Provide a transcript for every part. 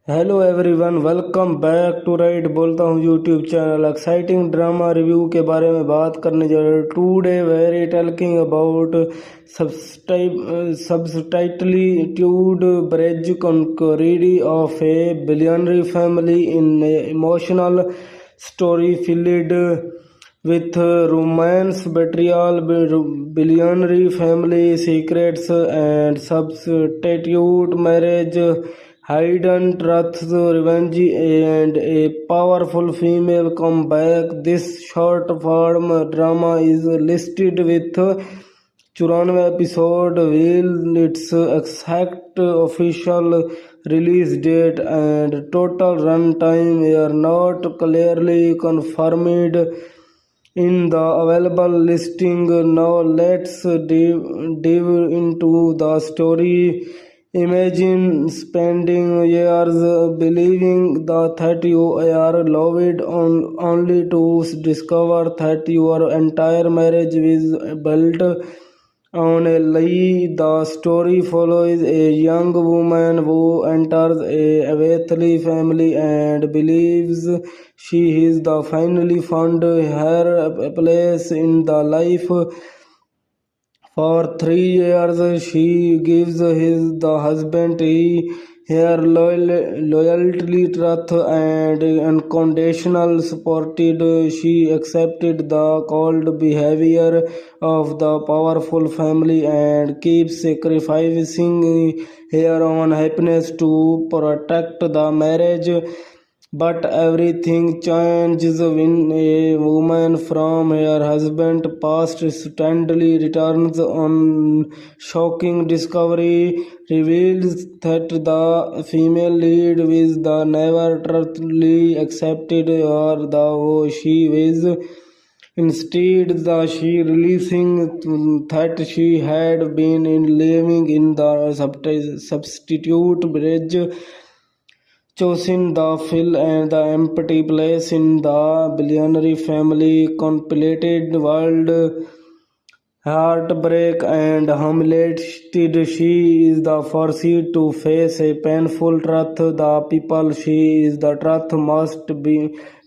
Hello everyone, welcome back to right बोलता हूँ YouTube channel. Exciting drama review के बारे में बात करने जा रहे हैं today. We're talking about subtitled bridge कंक्रीडी of a billionaire family in emotional story filled with romance, betrayal, billionaire family secrets, and substitute marriage, hidden truths, revenge, and a powerful female comeback. This short form drama is listed with 94 episode, while its exact official release date and total runtime are not clearly confirmed in the available listing. Now let's dive into the story. Imagine spending years believing that you are loved only to discover that your entire marriage is built on a lie. The story follows a young woman who enters a wealthy family and believes she is the finally found her place in the life. For 3 years, she gives the husband her loyalty, truth, and unconditional support. She accepted the cold behavior of the powerful family and keeps sacrificing her own happiness to protect the marriage. But everything changes when a woman from her husband's past suddenly returns. On shocking discovery reveals that the female lead is the never truthfully accepted or the she is. Instead, she releasing that she had been living in the substitute bridge, choosing the fill and the empty place in the billionaire family completed world. Heartbreak and humiliated, she is the first to face a painful truth. The people she is the truth must be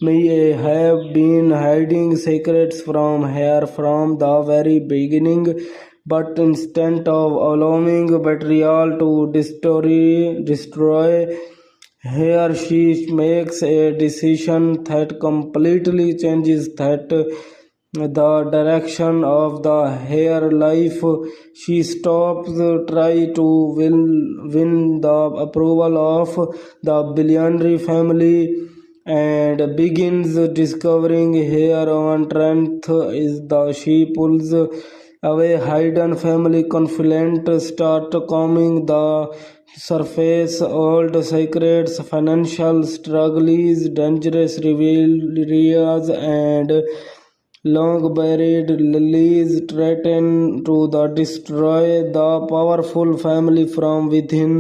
may have been hiding secrets from her from the very beginning. But instead of allowing betrayal to destroy here, she makes a decision that completely changes the direction of her life. She stops try to win the approval of the billionaire family and begins discovering her own strength. Is the she pulls away hidden family conflict, start coming the surface, old secrets, financial struggles, dangerous rivalries, and long buried lilies threaten to destroy the powerful family from within.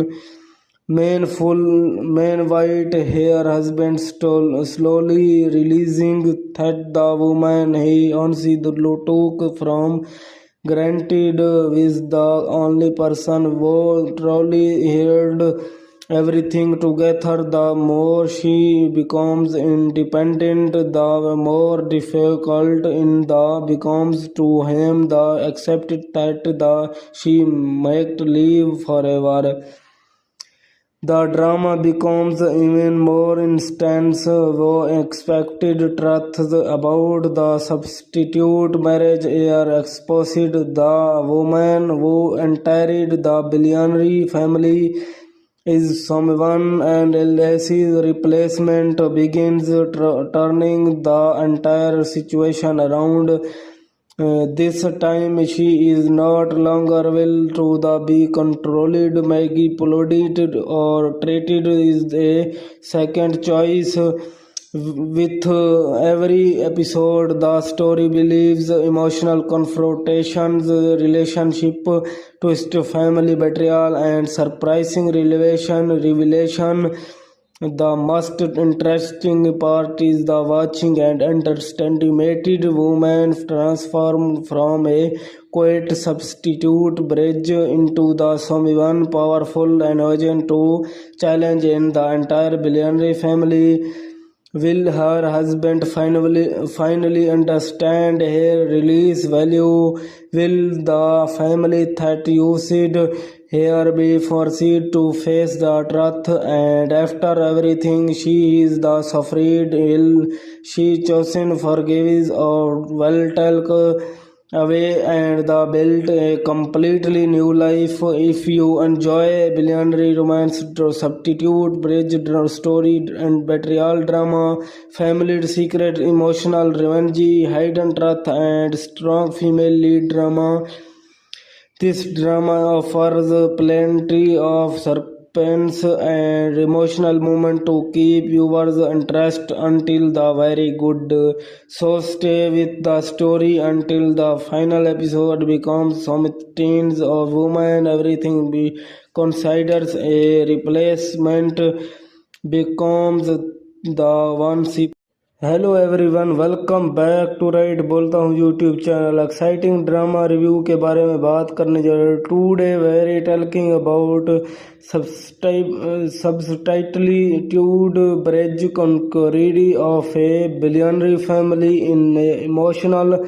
Man white hair husband slowly releasing that the woman he only took from granted is the only person who truly held everything together. The more she becomes independent, the more difficult it becomes to him the accept that she might live forever. The drama becomes even more intense. Unexpected truths about the substitute marriage are exposed. The woman who entered the billionaire family is someone, and Lassie's replacement begins turning the entire situation around. This time she is not longer will to be controlled, manipulated, or treated as a second choice. With every episode, the story believes emotional confrontations, relationship twist, family betrayal, and surprising revelation The most interesting part is the watching and understanding mated woman transform from a quiet substitute bridge into the someone powerful and urgent to challenge in the entire billionaire family. Will her husband finally understand her release value? Will the family that used her be forced to face the truth? And after everything she is the suffered, will she chosen forgive or will talk away and the build a completely new life? If you enjoy billionaire romance, substitute bridge story and betrayal drama, family secret, emotional revenge, hidden truth, and strong female lead drama, this drama offers plenty of suspense and emotional moment to keep viewers interest until the very good. So stay with the story until the final episode becomes something of woman. Everything be considers a replacement becomes the one she. Hello everyone, welcome back to right बोलता हूँ YouTube channel. Exciting drama review के बारे में बात करने जा रहे हैं टूडे। वेरी टॉकिंग अबाउट सबटाइटलीट्यूड ब्रिज कंकरीडी of a billionaire family in emotional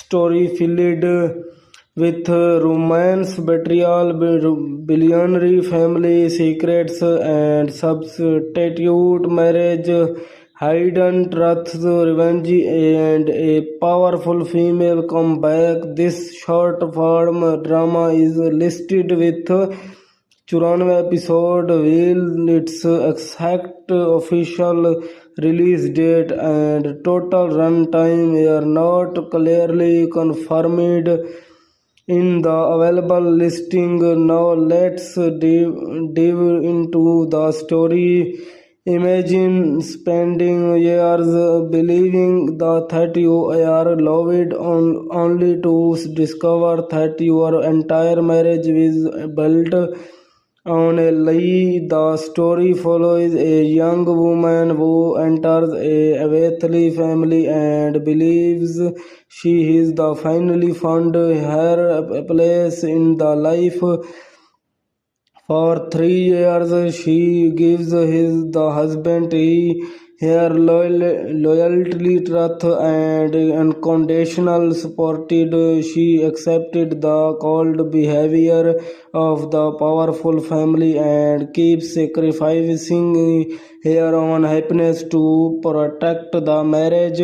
story filled with romance, betrayal, billionaire family secrets, and substitute marriage, hidden truths, revenge, and a powerful female comeback. This short form drama is listed with 94 episodes. Will its exact official release date and total runtime are not clearly confirmed in the available listing. Now let's dive into the story. Imagine spending years believing that you are loved only to discover that your entire marriage is built on a lie. The story follows a young woman who enters a wealthy family and believes she is the finally found her place in the life. For 3 years, she gives the husband her loyalty, truth, and unconditional support. She accepted the cold behavior of the powerful family and keeps sacrificing her own happiness to protect the marriage.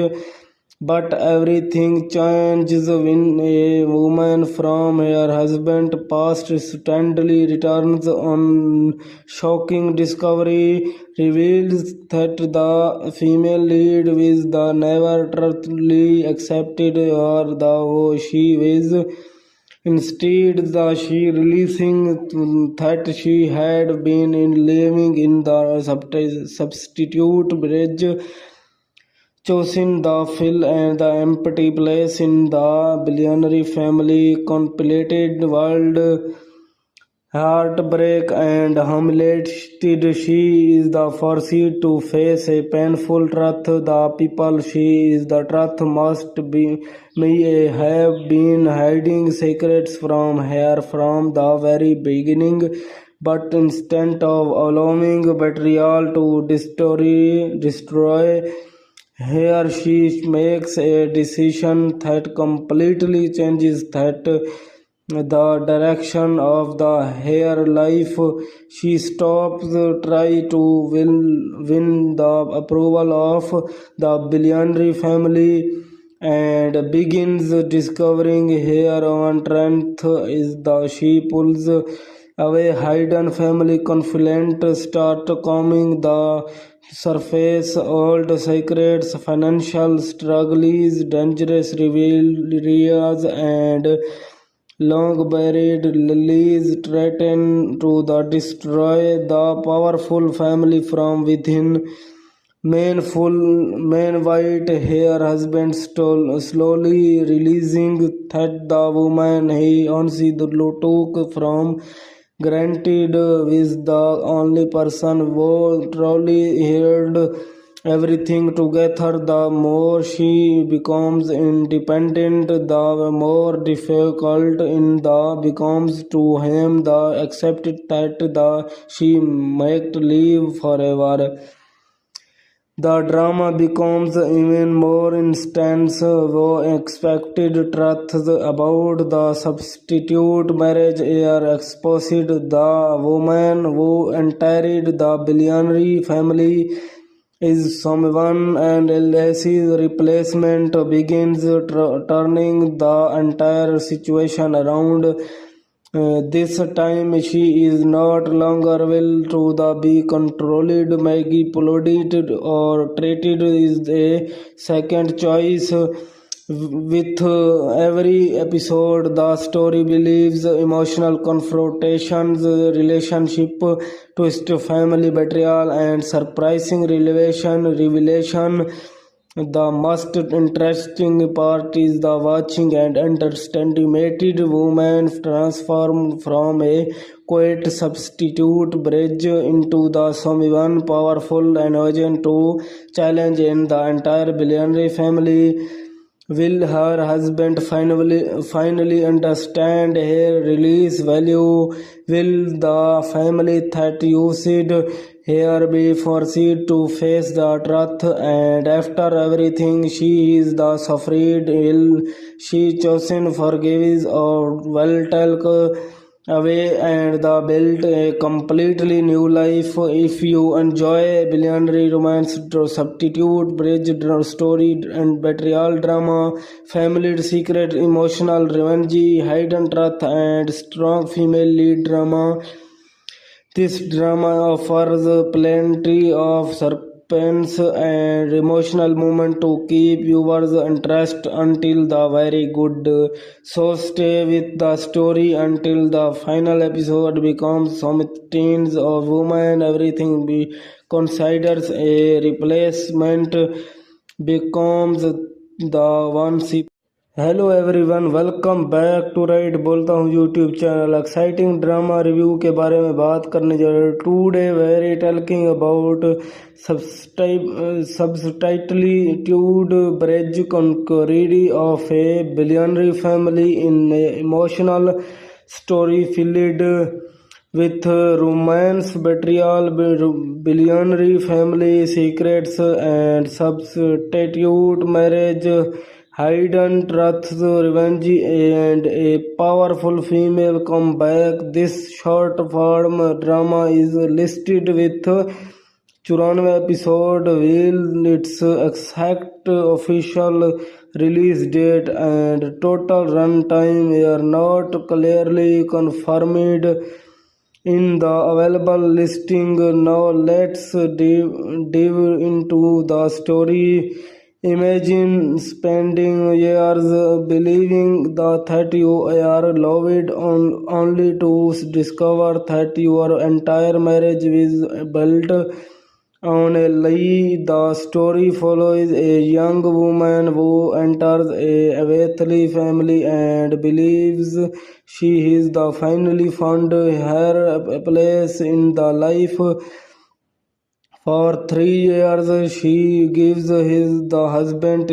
But everything changes when a woman from her husband's past suddenly returns. On shocking discovery reveals that the female lead is the never truthfully accepted or the she is. Instead, she releasing that she had been living in the substitute bridge, choosing the fill and the empty place in the billionaire family complicated world. Heartbreak and humiliated, she is the forced to face a painful truth. The people she is the truth must be may have been hiding secrets from her from the very beginning. But instead of allowing betrayal to destroy here, she makes a decision that completely changes the direction of her life. She stops try to win the approval of the billionaire family and begins discovering her own strength. Is the she pulls away hidden family conflict, start coming the surface, old secrets, financial struggles, dangerous rivalries, and long buried lilies threaten to destroy the powerful family from within. Man white hair husband slowly releasing that the woman he once took from Granted, is the only person who truly held everything together. The more she becomes independent, the more difficult it becomes to him the accept that she might live forever. The drama becomes even more intense when expected truths about the substitute marriage are exposed. The woman who entered the billionaire family is someone, and Lassie's replacement begins turning the entire situation around. This time she is not longer will to be controlled, manipulated, or treated as a second choice. With every episode, the story believes emotional confrontations, relationship twist, family betrayal, and surprising revelation. The most interesting part is the watching and underestimated woman transform from a quiet substitute bridge into the someone powerful and urgent to challenge in the entire billionaire family. Will her husband finally understand her release value? Will the family that used her be forced to face the truth? And after everything she is the suffered, will she chosen forgives or will take away and the build a completely new life? If you enjoy billionaire romance, substitute bridge story and betrayal drama, family secret, emotional revenge, hidden truth, and strong female lead drama, this drama offers plenty of suspense and emotional moment to keep viewers interest until the very good. So stay with the story until the final episode becomes something of woman. Everything be considers a replacement becomes the one she. Hello everyone, welcome back to right बोलता हूँ YouTube channel. Exciting drama review के बारे में बात करने जा रहे हैं today. We're talking about subtitled bridge कंक्रीडी of a billionaire family in emotional story filled with romance, betrayal, billionaire family secrets, and substitute marriage, hidden truths, revenge, and a powerful female comeback. This short form drama is listed with 94 episode. Will its exact official release date and total runtime are not clearly confirmed in the available listing. Now let's dive into the story. Imagine spending years believing that you are loved only to discover that your entire marriage is built on a lie. The story follows a young woman who enters a wealthy family and believes she is the finally found her place in the life. For 3 years, she gives the husband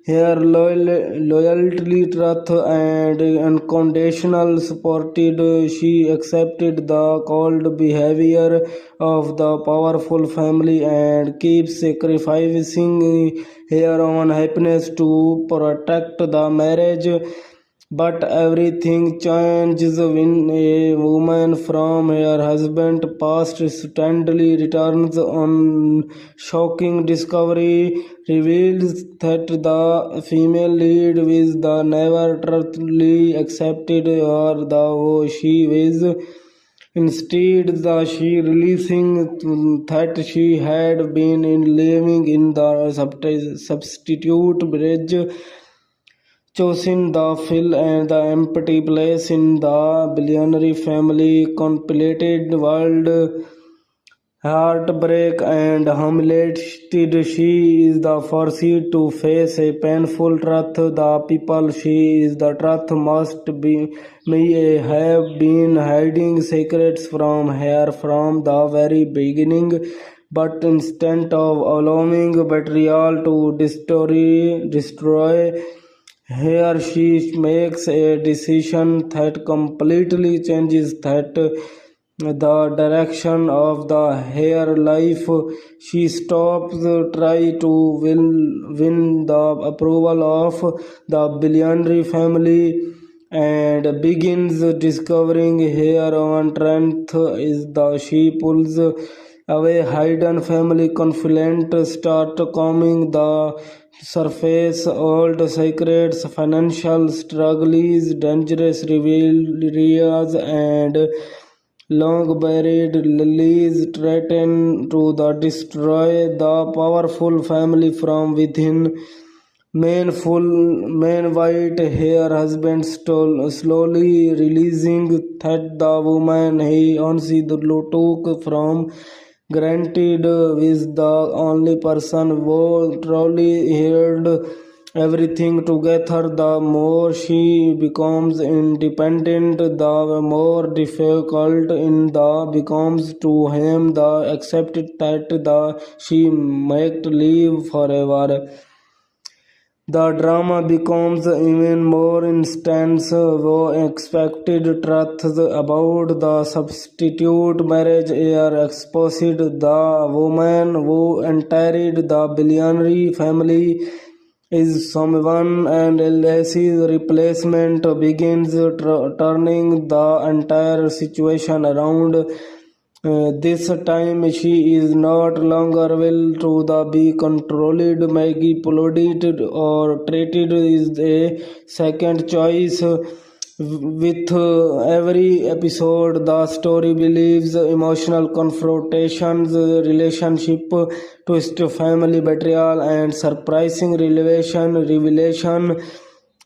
her loyalty, truth, and unconditional support. She accepted the cold behavior of the powerful family and keeps sacrificing her own happiness to protect the marriage. But everything changes when a woman from her husband's past suddenly returns. On shocking discovery reveals that the female lead is the never truthfully accepted or the who she is. Instead, she realizing that she had been living in the substitute bridge, choosing the fill and the empty place in the billionaire family completed world. heartbreak and humiliated. She is the forced to face a painful truth. The people she is the truth must be may have been hiding secrets from her from the very beginning. But instead of allowing betrayal to destroy here, she makes a decision that completely changes the direction of her life. She stops try to win the approval of the billionaire family and begins discovering her own strength is the she pulls away hidden family conflict, start coming the surface, old secrets, financial struggles, dangerous rivalries, and long buried lilies threaten to destroy the powerful family from within. Man white hair husband slowly releasing that the woman he only took from granted is the only person who truly held everything together. The more she becomes independent, the more difficult in the becomes to him the accept that the she might live forever. The drama becomes even more intense. Unexpected truths about the substitute marriage are exposed. The woman who entered the billionaire family is someone and Lassie's replacement begins turning the entire situation around. This time she is not longer will to be controlled, manipulated or treated is a second choice. With every episode, the story believes emotional confrontations, relationship twist, family betrayal, and surprising revelation.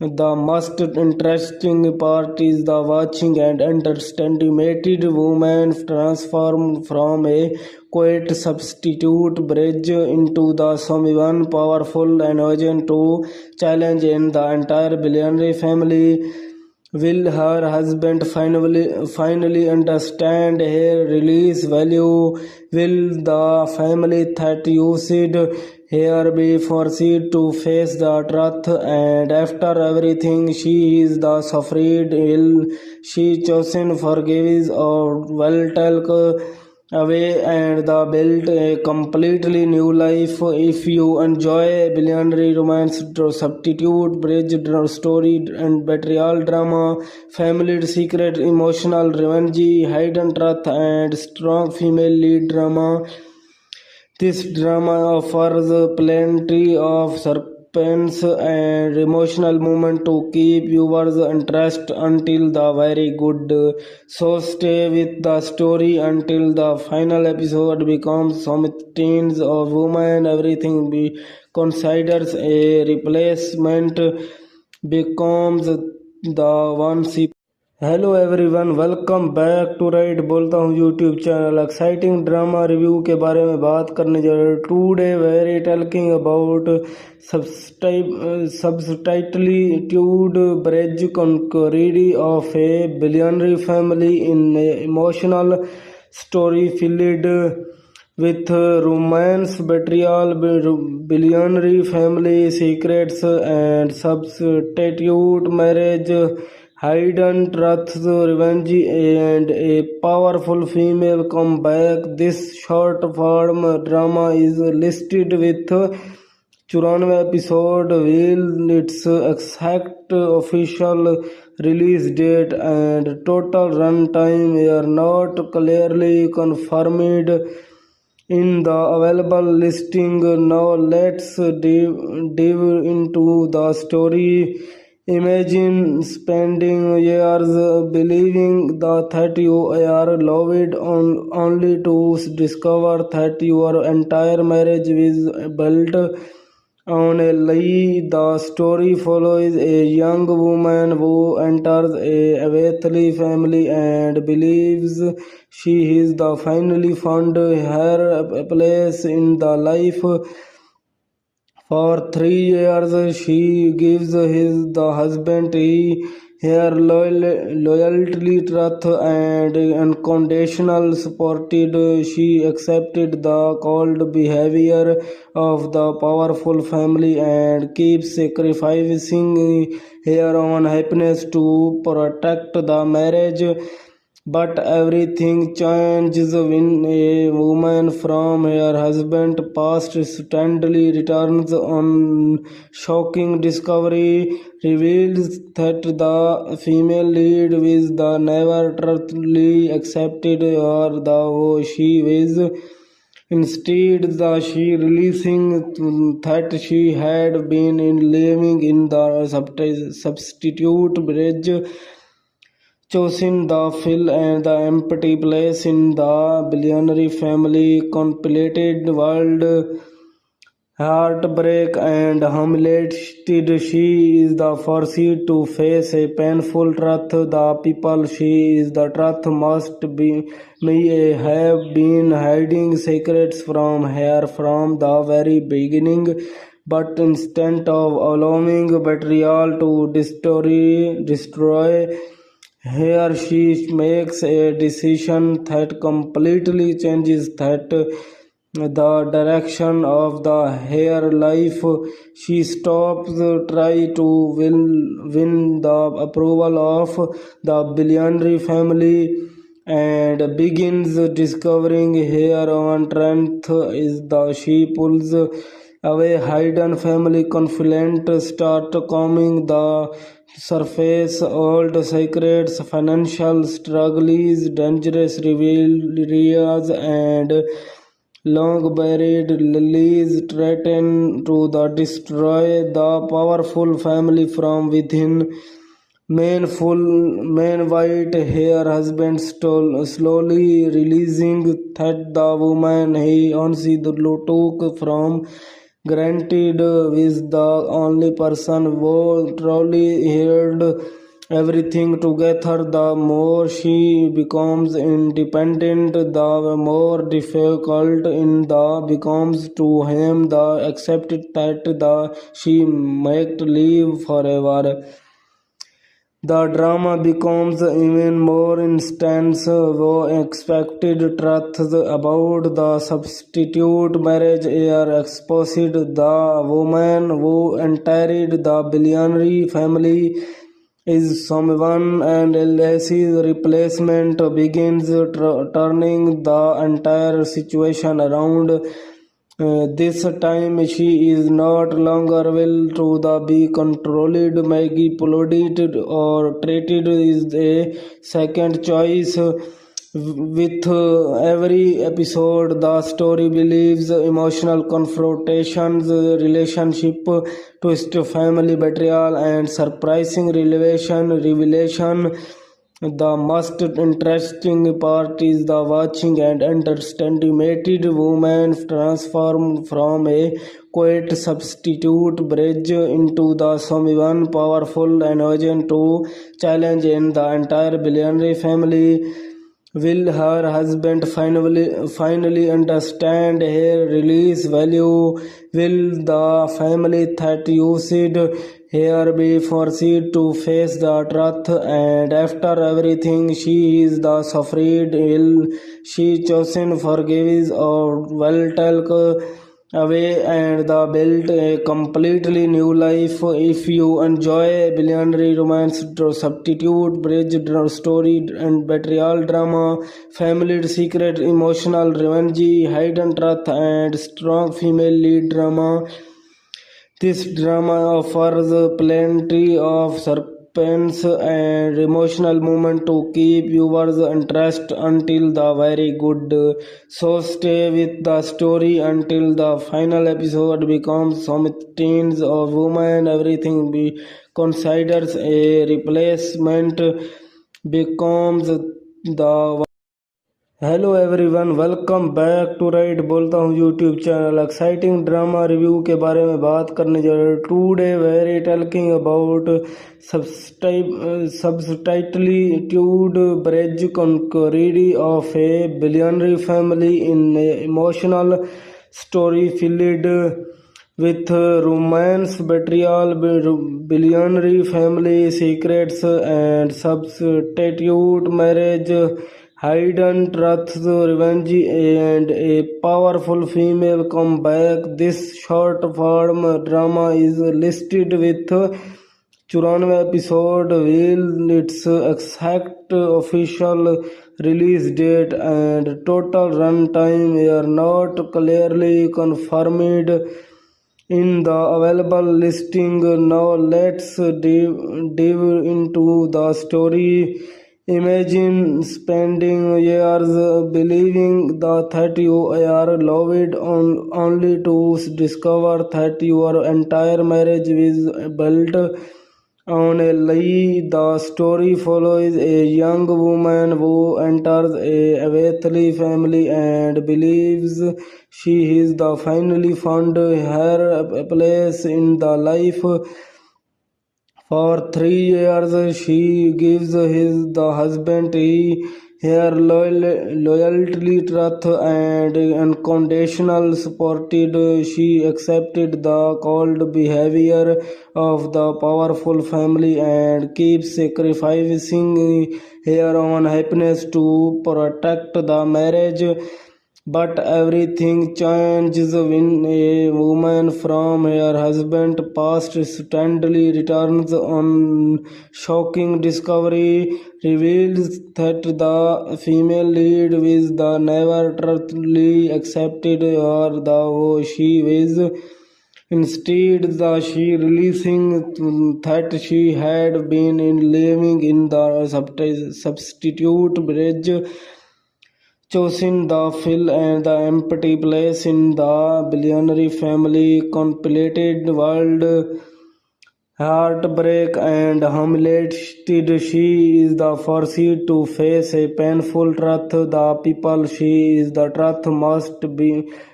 The most interesting part is the watching and underestimated woman transformed from a quiet substitute bridge into the someone powerful and agent to challenge in the entire billionaire family. Will her husband finally understand her release value? Will the family that used her be forced to face the truth? And after everything she is the suffered, will she chosen forgives or will take away and the build a completely new life? If you enjoy billionaire romance, substitute, bridge story and betrayal drama, family secret, emotional revenge, hidden truth, and strong female lead drama, this drama offers plenty of suspense and emotional moment to keep viewers interest until the very good. So stay with the story until the final episode becomes something of woman. Everything be considers a replacement becomes the one she. Hello everyone, welcome back to right बोलता हूँ YouTube channel. Exciting drama review के बारे में बात करने जा रहे हैं टूडे। वेरी टॉकिंग अबाउट सबटाइटलीट्यूड ब्रिज कंकरीडी of a billionaire family in emotional story filled with romance, betrayal, billionaire family secrets, and substitute marriage, hidden truths, revenge, and a powerful female comeback. This short form drama is listed with 94 episode. Will its exact official release date and total runtime are not clearly confirmed in the available listing. Now let's dive into the story. Imagine spending years believing that you are loved only to discover that your entire marriage is built Only the story follows a young woman who enters a wealthy family and believes she is the finally found her place in the life. For 3 years, she gives the husband her loyalty, trust, and unconditional support. She accepted the cold behavior of the powerful family and keeps sacrificing her own happiness to protect the marriage. But everything changes when a woman from her husband's past suddenly returns. On shocking discovery reveals that the female lead was the never truly accepted or the she was. Instead, she realizing that she had been living in the substitute bridge, choosing the fill and the empty place in the billionaire family completed world heartbreak and humiliated. She is the first to face a painful truth. The people she is the truth must be may have been hiding secrets from her from the very beginning. But instead of allowing betrayal to destroy here she makes a decision that completely changes the direction of her life. She stops try to win the approval of the billionaire family and begins discovering her own strength is the she pulls away hidden family conflict start coming the surface old secrets, financial struggles, dangerous rivalries, and long buried lilies threaten to destroy the powerful family from within. Man white hair husband slowly releasing that the woman he only took from granted is the only person who truly held everything together. The more she becomes independent, the more difficult in the becomes to him the accept that she might live forever. The drama becomes even more intense. Unexpected truths about the substitute marriage are exposed. The woman who entered the billionaire family is someone and Lassie's replacement begins turning the entire situation around. This time she is not longer will to be controlled, manipulated or treated is a second choice. With every episode, the story believes emotional confrontations, relationship twist, family betrayal, and surprising revelation. The most interesting part is the watching and underestimated woman transformed from a quiet substitute bridge into the someone powerful and urgent to challenge in the entire billionaire family. Will her husband finally understand her release value? Will the family that used her be forced to face the truth? And after everything she is the suffered, will she chosen forgives or will take away and build a completely new life? If you enjoy billionaire romance, substitute, bridge story, and betrayal drama, family secret, emotional revenge, hidden truth, and strong female lead drama, this drama offers plenty of suspense and emotional moment to keep viewers interest until the very good. So stay with the story until the final episode becomes something of woman. Everything be considers a replacement becomes the hello everyone, welcome back to right बोलता हूँ YouTube channel. Exciting drama review के बारे में बात करने जा रहे हैं। टुडे वेरी टॉकिंग अबाउट सबटाइटलीट्यूड ब्रिज कंक्रीडी of a billionaire family in emotional story filled with romance, betrayal, billionaire family secrets, and substitute marriage, hidden truths, revenge, and a powerful female comeback. This short form drama is listed with 94 episode. Will its exact official release date and total run time are not clearly confirmed in the available listing. Now let's dive into the story. Imagine spending years believing that you are loved only to discover that your entire marriage is built on a lie. The story follows a young woman who enters a wealthy family and believes she is the finally found her place in the life. For 3 years, she gives the husband her loyalty, trust, and unconditional support. She accepted the cold behavior of the powerful family and keeps sacrificing her own happiness to protect the marriage. But everything changes when a woman from her husband's past suddenly returns. On shocking discovery reveals that the female lead is the never truly accepted or the she is. Instead, she realizing that she had been living in the substitute bridge, choosing the fill and the empty place in the billionaire family completed world. Heartbreak and humiliated, she is the forced to face a painful truth. The people she is the truth must be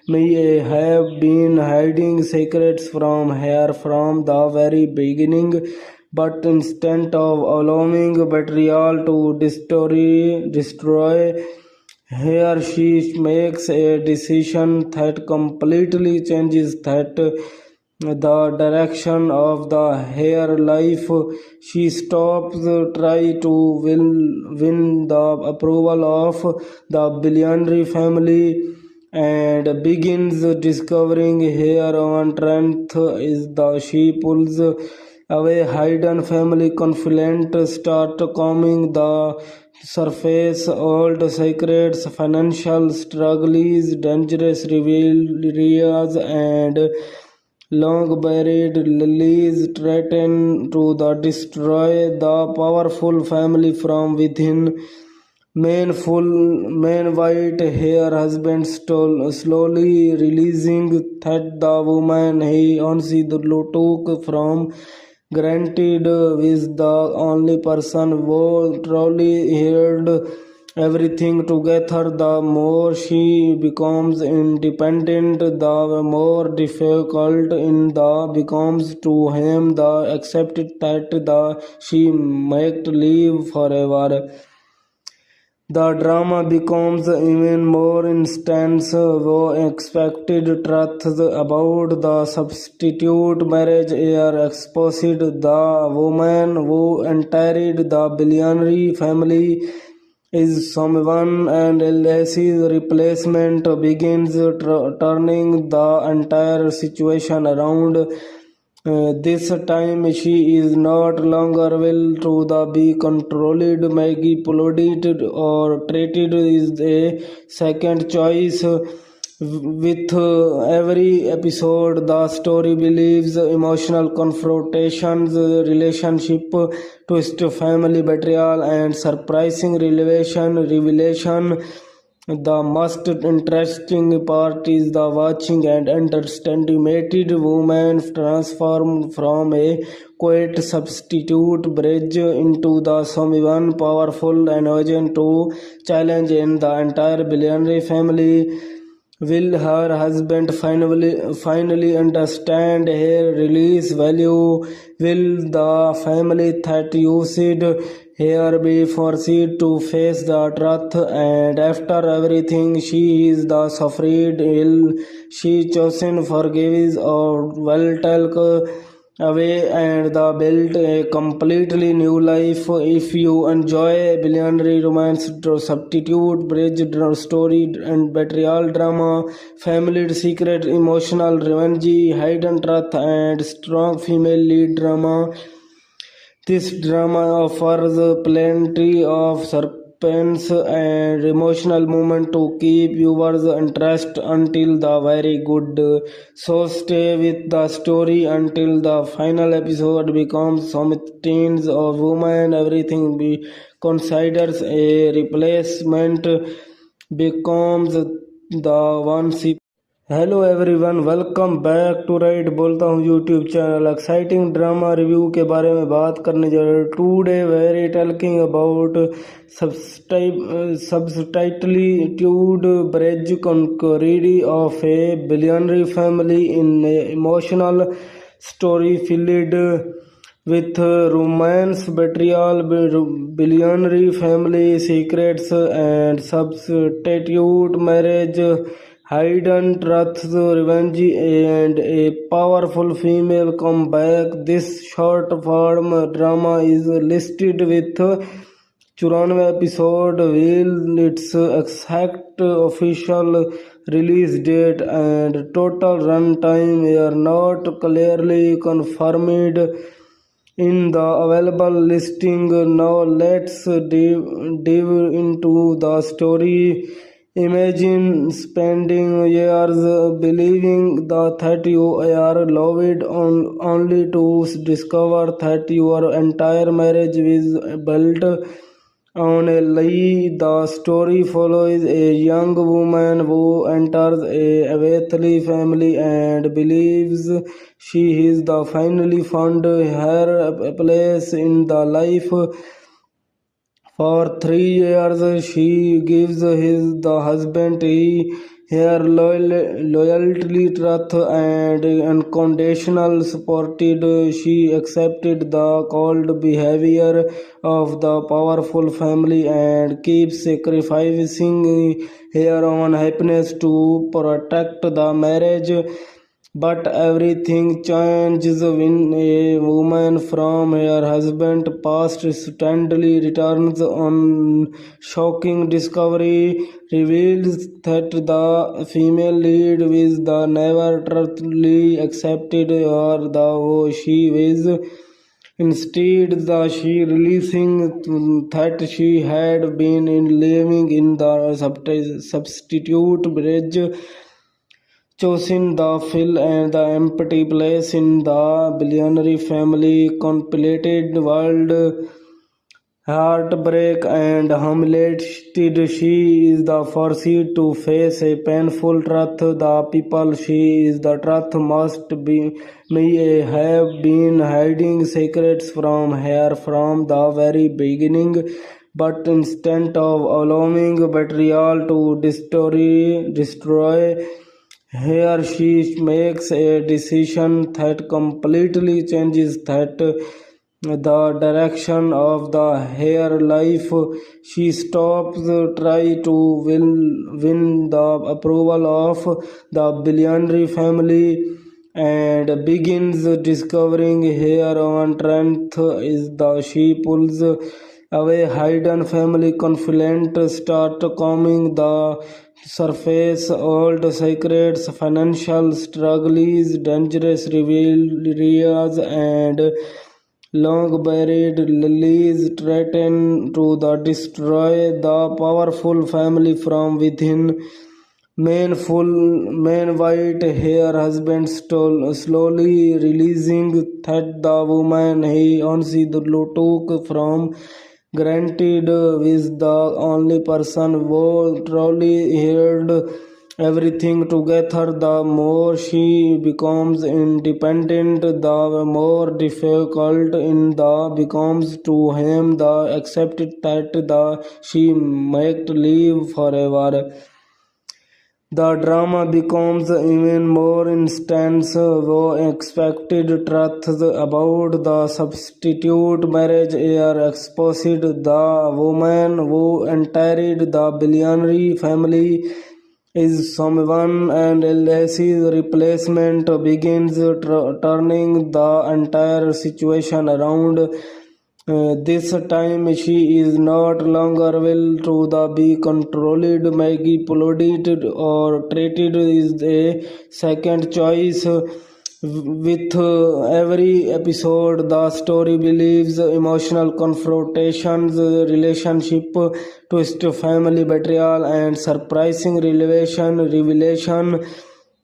may have been hiding secrets from her from the very beginning. But instead of allowing betrayal to destroy here, she makes a decision that completely changes the direction of her life. She stops try to win the approval of the billionaire family and begins discovering her own strength. Is the she pulls away hidden family conflict, start coming the surface, old secrets, financial struggles, dangerous rivalries, and long buried lilies threaten to destroy the powerful family from within. Man white hair husband slowly releasing that the woman he only took from granted is the only person who truly held everything together. The more she becomes independent, the more difficult in the becomes to him the accept that she might live forever. The drama becomes even more intense. Expected truths about the substitute marriage are exposed. The woman who entered the billionaire family is someone and Lassie's replacement begins turning the entire situation around. This time she is not longer will to be controlled, manipulated or treated is a second choice. With every episode, the story believes emotional confrontations, relationship twist, family betrayal, and surprising revelation The most interesting part is the watching and underestimated woman transform from a quiet substitute bridge into the someone powerful and urgent to challenge in the entire billionaire family. Will her husband finally understand her release value? Will the family that used her be forced to face the truth? And after everything she is the suffered, will she chosen forgive or will take away and the build a completely new life? If you enjoy billionaire romance, substitute, bridge story and betrayal drama, family secret, emotional revenge, hidden truth and strong female lead drama, this drama offers plenty of suspense and emotional moment to keep viewers interest until the very good. So stay with the story until the final episode becomes something of woman. Everything be considers a replacement becomes the one she. Hello everyone, welcome back to right बोलता हूँ YouTube channel. Exciting drama review के बारे में बात करने जा रहे हैं today. We're talking about subtitled bridge कंकरीडी of a billionaire family in emotional story filled with romance, betrayal, billionaire family secrets, and substitute marriage, hidden truths, revenge, and a powerful female comeback. This short form drama is listed with 94 episode. Will its exact official release date and total run time are not clearly confirmed in the available listing. Now let's dive into the story. Imagine spending years believing that you are loved only to discover that your entire marriage is built on a lie. The story follows a young woman who enters a wealthy family and believes she is the finally found her place in the life. For 3 years, she gives the husband her loyalty, truth, and unconditional support. She accepted the cold behavior of the powerful family and keeps sacrificing her own happiness to protect the marriage. But everything changes when a woman from her husband's past suddenly returns. On shocking discovery reveals that the female lead is the never truthfully accepted or the she is. Instead, the she releasing that she had been living in the substitute bridge, choosing the fill and the empty place in the billionaire family completed world. Heartbreak and humiliated, she is the first to face a painful truth. The people she is the truth must be may have been hiding secrets from her from the very beginning. But instead of allowing betrayal to destroy here, she makes a decision that completely changes the direction of her life. She stops try to win the approval of the billionaire family and begins discovering her own strength. Is the she pulls away hidden family conflict, start coming the surface, old secrets, financial struggles, dangerous rivalries, and long buried lilies threaten to destroy the powerful family from within. Man white hair husband slowly releasing that the woman he once took from Granted, is the only person who truly held everything together. The more she becomes independent, the more difficult it becomes to him the accept that she might live forever. The drama becomes even more intense when expected truths about the substitute marriage are exposed. The woman who entered the billionaire family is someone and Lassie's replacement begins turning the entire situation around. This time she is not longer will to the be controlled, manipulated or treated is a second choice. With every episode, the story believes emotional confrontations, relationship twist, family betrayal, and surprising revelation.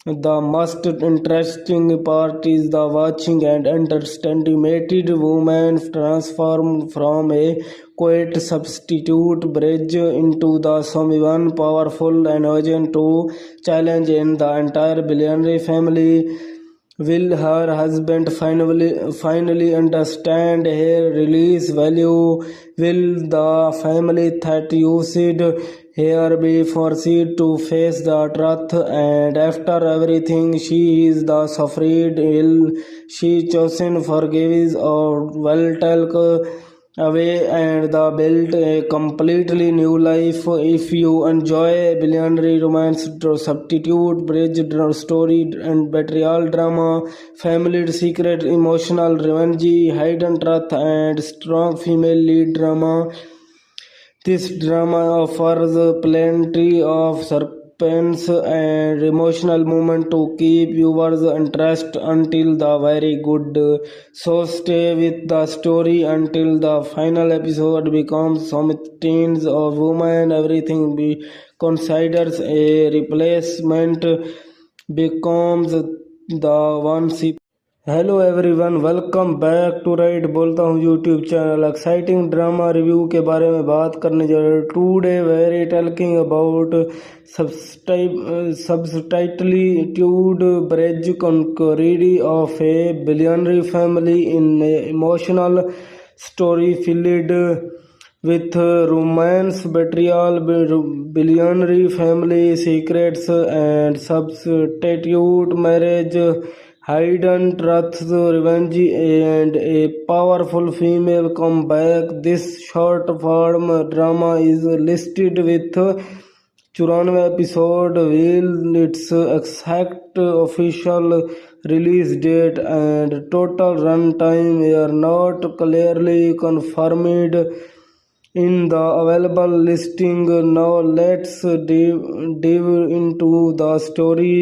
The most interesting part is the watching and underestimated woman transform from a quiet substitute bridge into the someone powerful and urgent to challenge in the entire billionaire family. Will her husband finally understand her release value? Will the family that used her be forced to face the truth? And after everything she is the suffered, will she chosen forgives or will take away and the build a completely new life? If you enjoy billionaire romance, substitute bridge story and betrayal drama, family secret, emotional revenge, hidden truth, and strong female lead drama, this drama offers plenty of suspense and emotional moment to keep viewers interest until the very good. So stay with the story until the final episode becomes something of woman. Everything be considers a replacement becomes the one she. Hello everyone, welcome back to right बोलता हूँ YouTube channel. Exciting drama review के बारे में बात करने जा रहे हैं today. We're talking about subtitled bridge कंकरीडी of a billionaire family in emotional story filled with romance, betrayal, billionaire family secrets, and substitute marriage, hidden truths, revenge, and a powerful female comeback. This short form drama is listed with 94 episode. Will its exact official release date and total run time are not clearly confirmed in the available listing. Now let's dive into the story.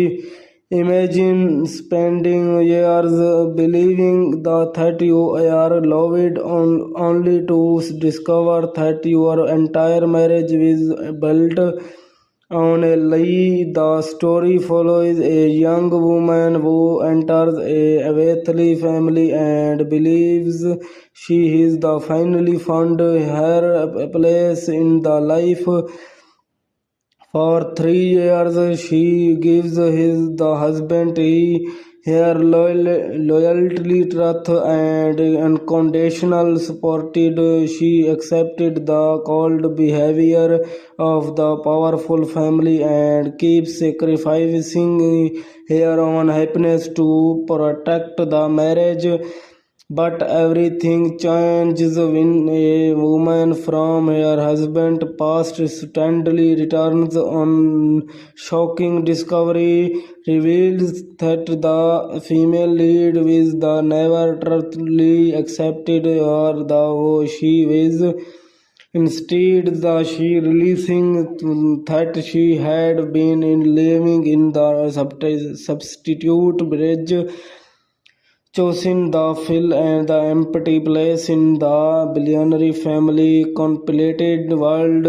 Imagine spending years believing that you are loved only to discover that your entire marriage is built on a lie. The story follows a young woman who enters a wealthy family and believes she is the finally found her place in the life. For 3 years, she gives the husband her loyalty, truth, and unconditional support. She accepted the cold behavior of the powerful family and keeps sacrificing her own happiness to protect the marriage. But everything changes when a woman from her husband's past suddenly returns. On shocking discovery reveals that the female lead is the never truthfully accepted or the who she is. Instead, the she releasing that she had been living in the substitute bridge, choosing the fill and the empty place in the billionaire family completed world.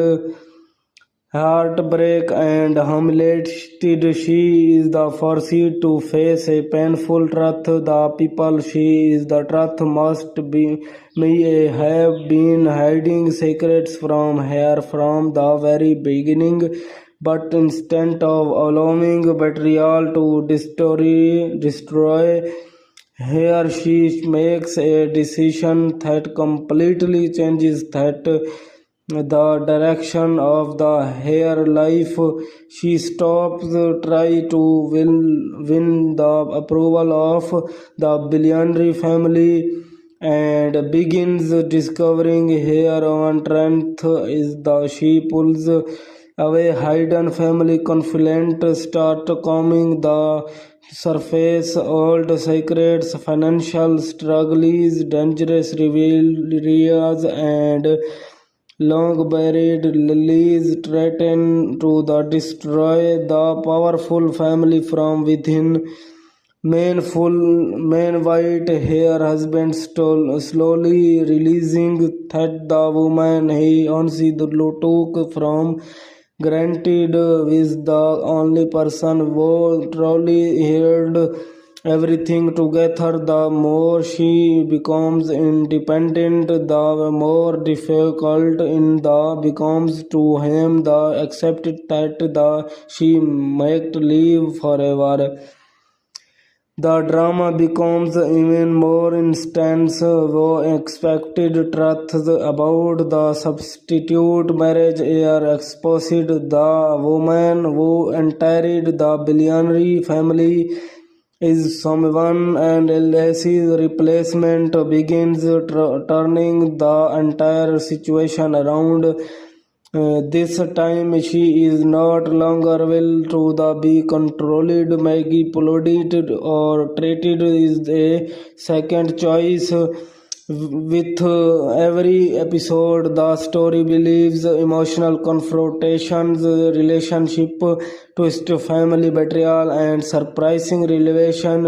heartbreak and humiliated. She is the first to face a painful truth. The people she is the truth must be may have been hiding secrets from her from the very beginning. But instead of allowing betrayal to destroy here, she makes a decision that completely changes that the direction of the her life. She stops try to win the approval of the billionaire family and begins discovering her own strength is the she pulls away hidden family conflict, start coming the surface, old secrets, financial struggles, dangerous rivalries, and long buried lilies threaten to destroy the powerful family from within. Man white hair husband slowly realizing that the woman he only took from granted is the only person who truly held everything together. The more she becomes independent, the more difficult in the becomes to him the accept that the she might live forever. The drama becomes even more intense. Though expected truths about the substitute marriage are exposed. The woman who entered the billionaire family is someone and Lassie's replacement begins turning the entire situation around. This time she is not longer will to the be controlled, manipulated or treated is a second choice. With every episode, the story believes emotional confrontations, relationship twist, family betrayal, and surprising revelation.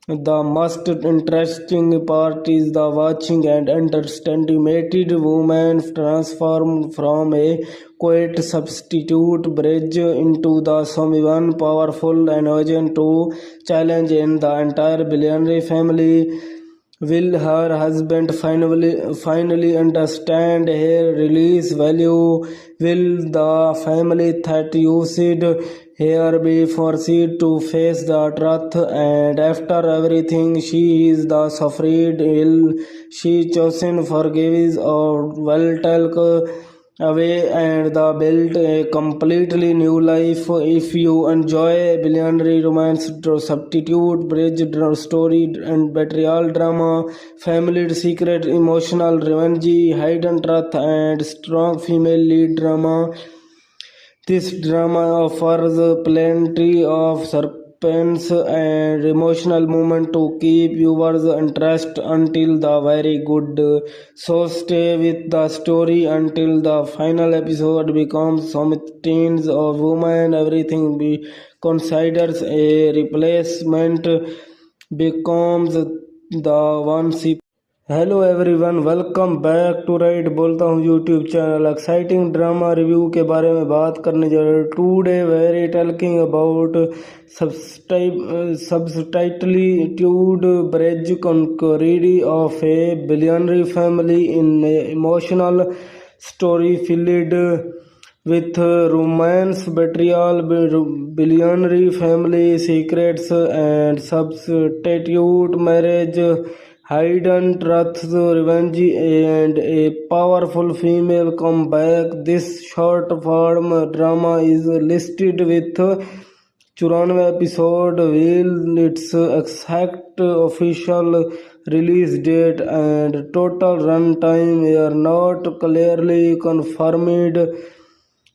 The most interesting part is the watching and underestimated woman transform from a quiet substitute bridge into the someone powerful and urgent to challenge in the entire billionaire family. Will her husband finally understand her release value? Will the family that used her be forced to face the truth? And after everything she is the suffered, will she chosen forgives or will take away and the build a completely new life? If you enjoy billionaire romance, substitute bridge story and betrayal drama, family secret, emotional revenge, hidden truth, and strong female lead drama, this drama offers plenty of suspense and emotional moment to keep viewers' interest until the very good. So stay with the story until the final episode becomes something of woman. Everything be considers a replacement becomes the one she. Hello everyone, welcome back to right बोलता हूँ YouTube channel. Exciting drama review के बारे में बात करने जा रहे हैं today. We're talking about subtitled bridge कंक्रीडी of a billionaire family in emotional story filled with romance, betrayal, billionaire family secrets, and substitute marriage, hidden truths, revenge, and a powerful female comeback. This short form drama is listed with 94 episode. Will its exact official release date and total runtime are not clearly confirmed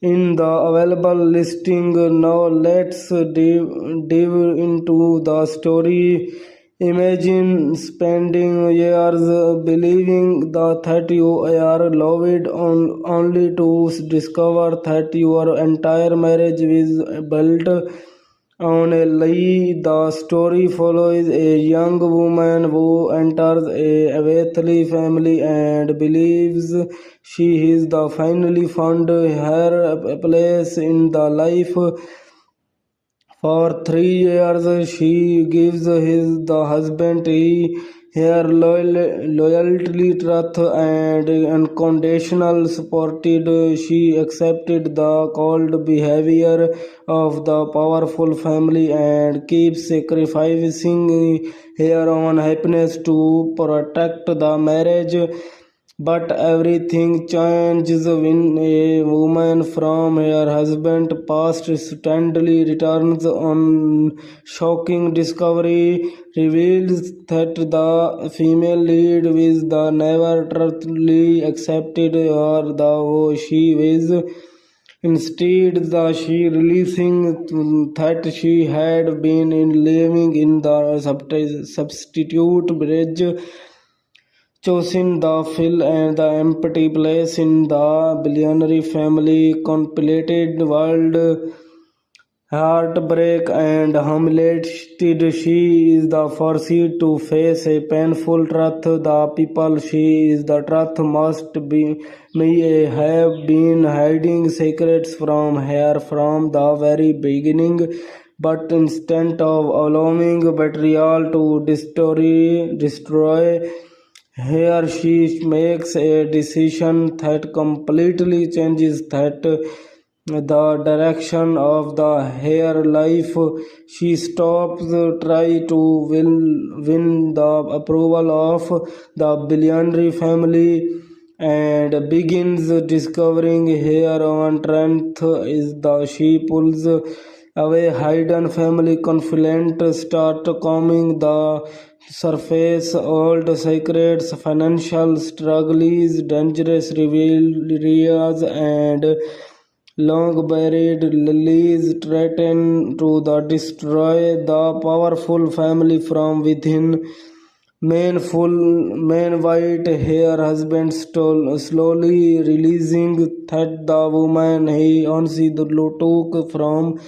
in the available listing. Now let's dive into the story. Imagine spending years believing that you are loved only to discover that your entire marriage is built Only the story follows a young woman who enters a wealthy family and believes she is the finally found her place in the life. For 3 years, she gives the husband her loyalty, trust, and unconditional support. She accepted the cold behavior of the powerful family and keeps sacrificing her own happiness to protect the marriage. But everything changes when a woman from her husband's past suddenly returns. On shocking discovery reveals that the female lead is the never truthfully accepted or the she is. Instead, she releasing that she had been living in the substitute bridge, choosing the fill and the empty place in the billionaire family complicated world. Heartbreak and humiliated, she is the first to face a painful truth. The people she is the truth must be may have been hiding secrets from her from the very beginning. But instead of allowing betrayal to destroy here, she makes a decision that completely changes the direction of her life. She stops try to win the approval of the billionaire family and begins discovering her own strength. Is the she pulls away hidden family conflict, start coming the surface, old secrets, financial struggles, dangerous rivalries, and long buried lilies threaten to destroy the powerful family from within. Man white hair husband slowly releasing that the woman he only took from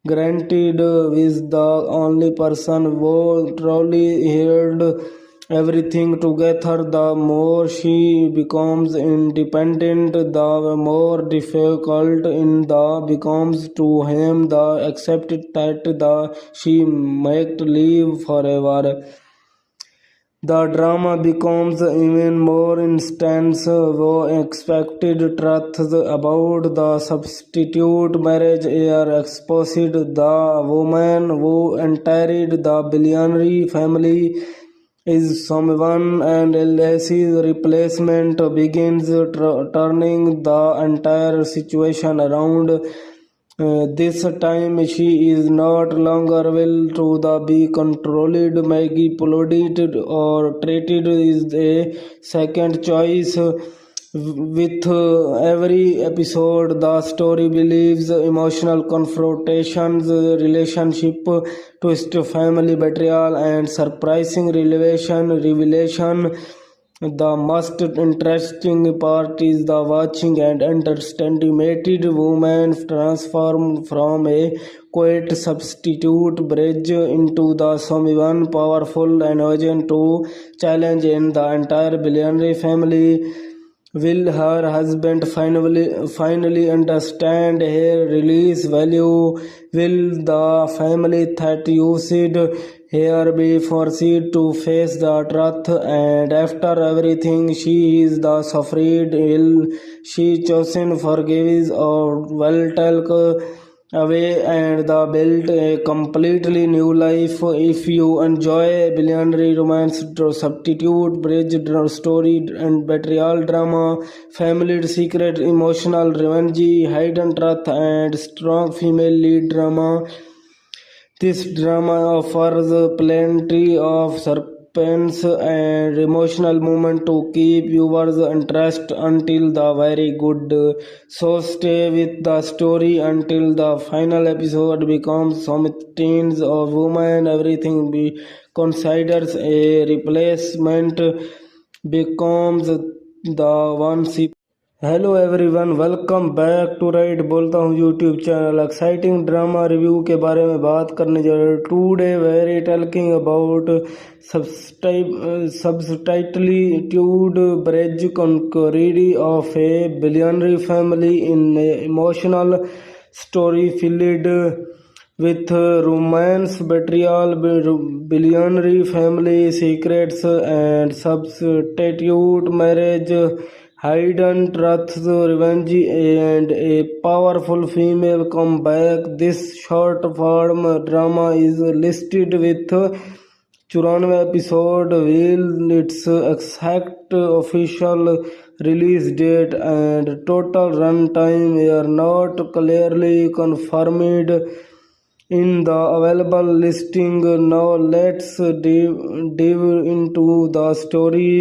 granted is the only person who truly held everything together. The more she becomes independent, the more difficult it becomes to him the accept that she might live forever. The drama becomes even more intense. Unexpected truths about the substitute marriage are exposed. The woman who entered the billionaire family is someone, and Lassie's replacement begins turning the entire situation around. This time she is not longer will to be controlled, manipulated, or treated as a second choice. With every episode, the story believes emotional confrontations, relationship twist, family betrayal, and surprising revelation. The most interesting part is the watching and underestimated woman transform from a quiet substitute bridge into the someone powerful and urgent to challenge in the entire billionaire family. Will her husband finally understand her release value? Will the family that used her be forced to face the truth? And after everything she is the suffered, will she chosen forgive or will take away and build a completely new life? If you enjoy billionaire romance, substitute bridge story, and betrayal drama, family secret, emotional revenge, hidden truth, and strong female lead drama, this drama offers plenty of suspense and emotional moment to keep viewers' interest until the very good. So stay with the story until the final episode becomes something of woman. Everything be considers a replacement becomes the one she. Hello everyone, welcome back to right बोलता हूँ YouTube channel. Exciting drama review के बारे में बात करने जा रहे हैं। Today we're talking about subtitled bridge कंक्रीडी of a billionaire family in emotional story filled with romance, betrayal, billionaire family secrets, and substitute marriage, hidden truths, revenge, and a powerful female comeback. This short form drama is listed with 94 episode, while its exact official release date and total runtime are not clearly confirmed in the available listing. Now let's dive into the story.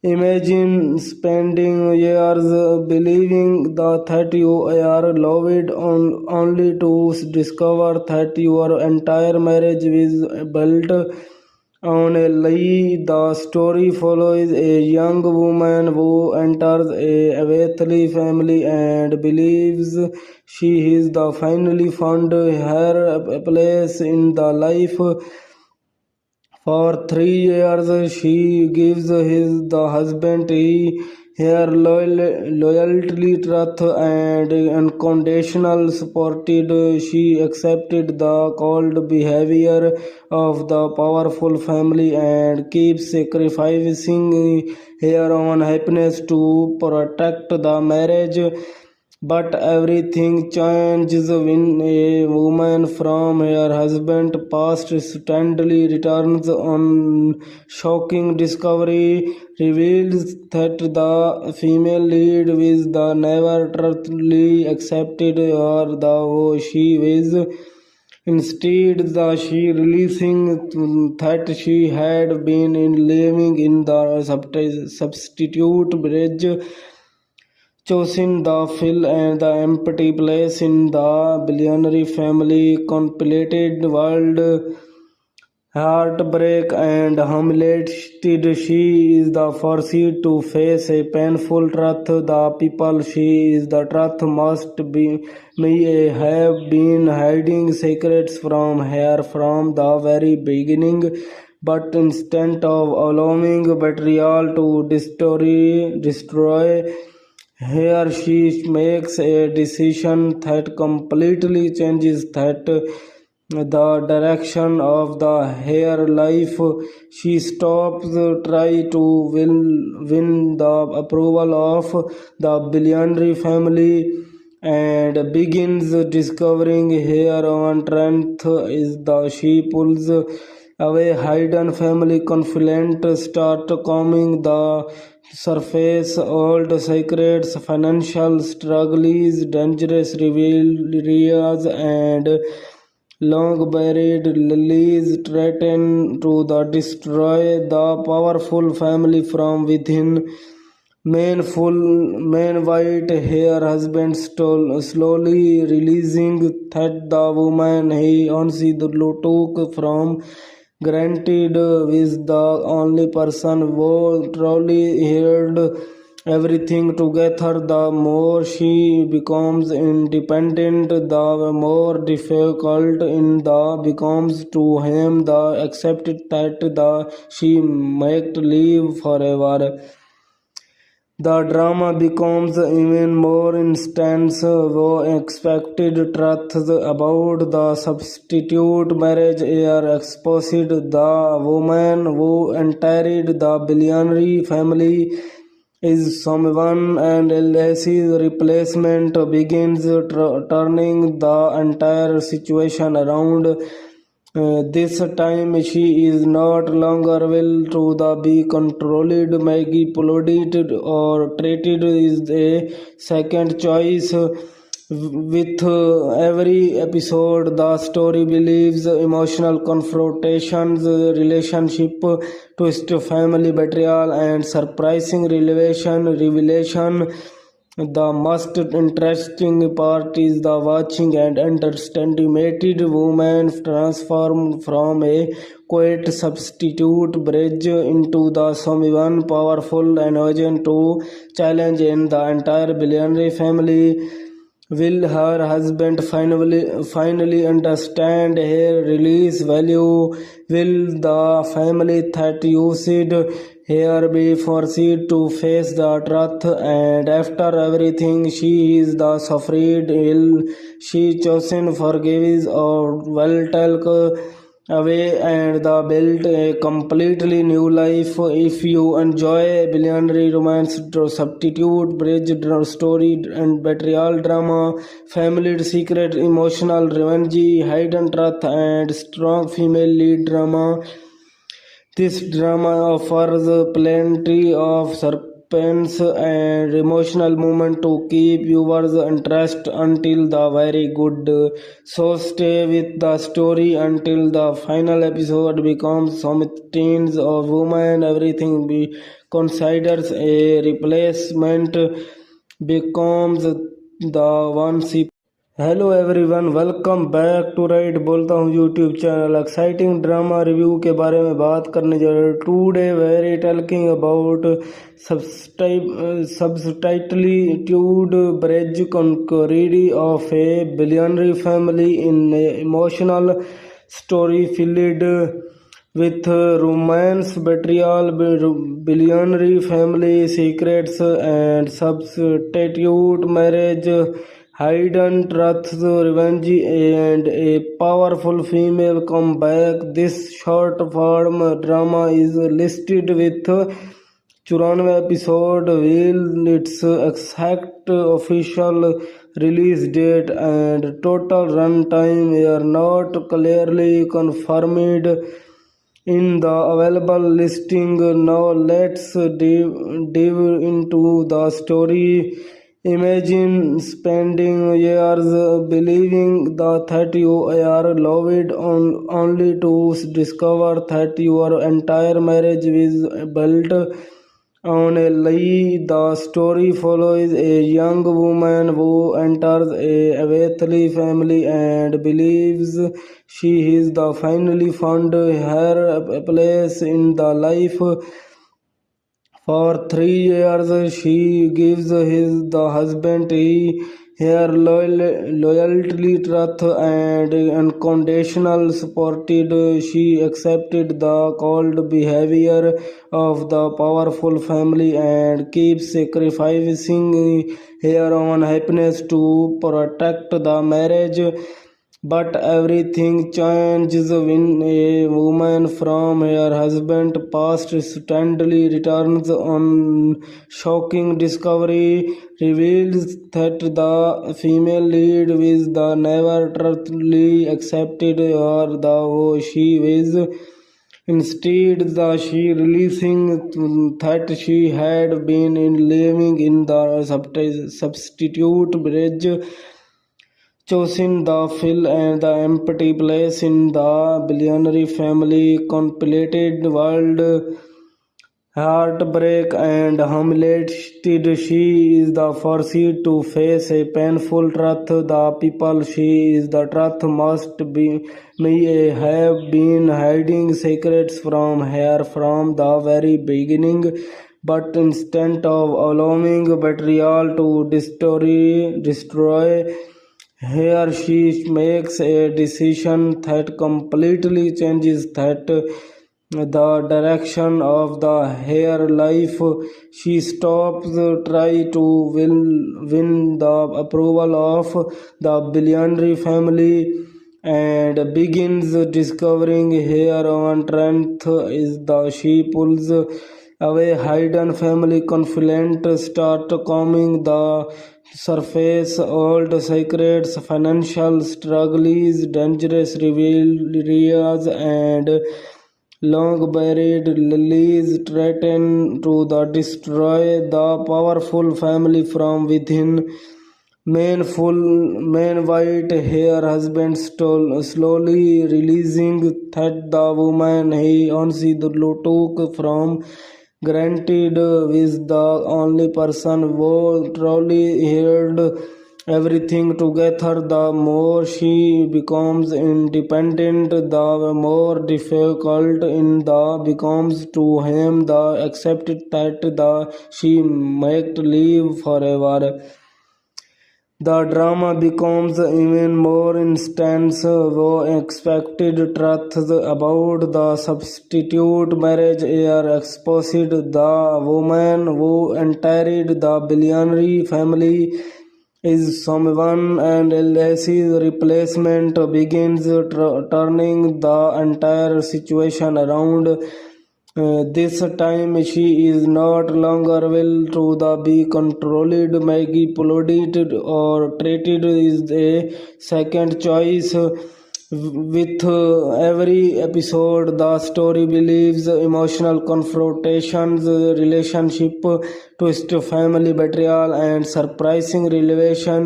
Imagine spending years believing that you are loved only to discover that your entire marriage is built on a lie. The story follows a young woman who enters a wealthy family and believes she is the finally found her place in the life. For 3 years, she gives the husband her loyalty, trust, and unconditional support. She accepted the cold behavior of the powerful family and keeps sacrificing her own happiness to protect the marriage. But everything changes when a woman from her husband's past suddenly returns. On shocking discovery reveals that the female lead is the never truly accepted or the she is. Instead, she realizing that she had been living in the substitute bridge, choosing the fill and the empty place in the billionaire family completed world. Heartbreak and humiliated, she is the forced to face a painful truth. The people she is the truth must be may have been hiding secrets from her from the very beginning. But instead of allowing betrayal to destroy here, she makes a decision that completely changes the direction of her life. She stops try to win the approval of the billionaire family and begins discovering her own strength. She pulls away hidden family conflict, start coming the surface, old secrets, financial struggles, dangerous rivalries, and long buried lilies threaten to destroy the powerful family from within. White hair husband slowly releasing that the woman he only took from granted is the only person who truly held everything together. The more she becomes independent, the more difficult it becomes to him the accept that she might live forever. The drama becomes even more intense. Unexpected truths about the substitute marriage are exposed. The woman who entered the billionaire family is someone, and Lassie's replacement begins turning the entire situation around. This time she is not longer will to be controlled, manipulated, or treated as a second choice. With every episode, the story believes emotional confrontations, relationship twist, family betrayal, and surprising revelation The most interesting part is the watching and understanding woman transform from a quiet substitute bridge into the someone powerful and urgent to challenge in the entire billionaire family. Will her husband finally understand her release value? Will the family that used her be forced to face the truth? And after everything she is the suffered, will she chosen forgives or will talk away and the build a completely new life? If you enjoy billionaire romance, substitute bridge story and betrayal drama, family secret, emotional revenge, hidden truth, and strong female lead drama, this drama offers plenty of suspense and emotional moment to keep viewers interest until the very good. So stay with the story until the final episode becomes something of woman. Everything be considers a replacement becomes the one she. Hello everyone, welcome back to right बोलता हूँ YouTube channel. Exciting drama review के बारे में बात करने जा रहे हैं today. We're talking about subtitled bridge कंकरीडी of a billionaire family in emotional story filled with romance, betrayal, billionaire family secrets, and substitute marriage, hidden truths, revenge, and a powerful female comeback. This short form drama is listed with 94 episode. Will its exact official release date and total runtime are not clearly confirmed in the available listing. Now let's dive into the story. Imagine spending years believing that you are loved only to discover that your entire marriage is built on a lie. The story follows a young woman who enters a wealthy family and believes she is the finally found her place in the life. For 3 years she gives the husband her loyalty, truth, and unconditional support. She accepted the cold behavior of the powerful family and keeps sacrificing her own happiness to protect the marriage. But everything changes when a woman from her husband's past suddenly returns. On shocking discovery reveals that the female lead is the never truthfully accepted or the she is. Instead, she releasing that she had been living in the substitute bridge, choosing the fill and the empty place in the billionaire family complicated world. Heartbreak and humiliated, she is the forced to face a painful truth. The people she is the truth must be may have been hiding secrets from her from the very beginning. But instead of allowing betrayal to destroy here, she makes a decision that completely changes the direction of her life. She stops try to win the approval of the billionaire family and begins discovering her own strength. She pulls away hidden family conflict, start coming the surface old secrets, financial struggles, dangerous rivalries, and long buried lilies threaten to destroy the powerful family from within. White hair husband slowly releasing that the woman he once took from Granted, is the only person who truly held everything together. The more she becomes independent, the more difficult it becomes to him the accept that she might live forever. The drama becomes even more intense when expected truths about the substitute marriage are exposed. The woman who entered the billionaire family is someone, and Lassie's replacement begins turning the entire situation around. This time she is not longer will to be controlled, manipulated, or treated as a second choice. With every episode, the story believes emotional confrontations, relationship twist, family betrayal, and surprising revelation.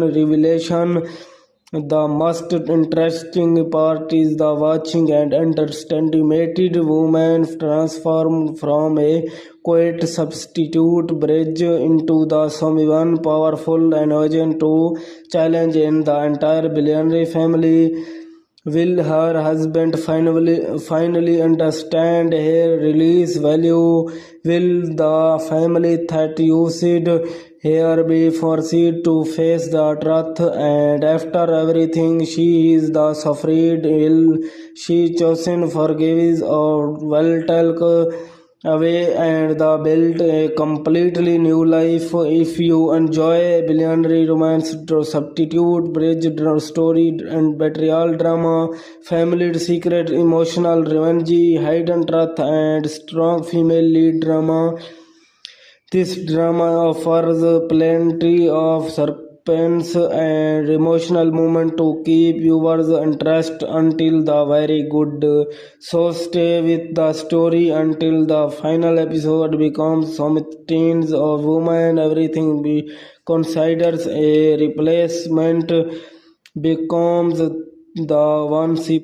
The most interesting part is the watching and understanding mated woman transform from a quiet substitute bridge into the someone powerful and urgent to challenge in the entire billionaire family. Will her husband finally understand her release value? Will the family that used her be forced to face the truth? And after everything she is the suffered, will she chosen forgive or will take away and build a completely new life? If you enjoy billionaire romance, substitute, bridge story, and betrayal drama, family secret, emotional revenge, hidden truth, and strong female lead drama, this drama offers plenty of suspense and emotional moment to keep viewers interest until the very good. So stay with the story until the final episode becomes something of woman. Everything be considers a replacement becomes the one she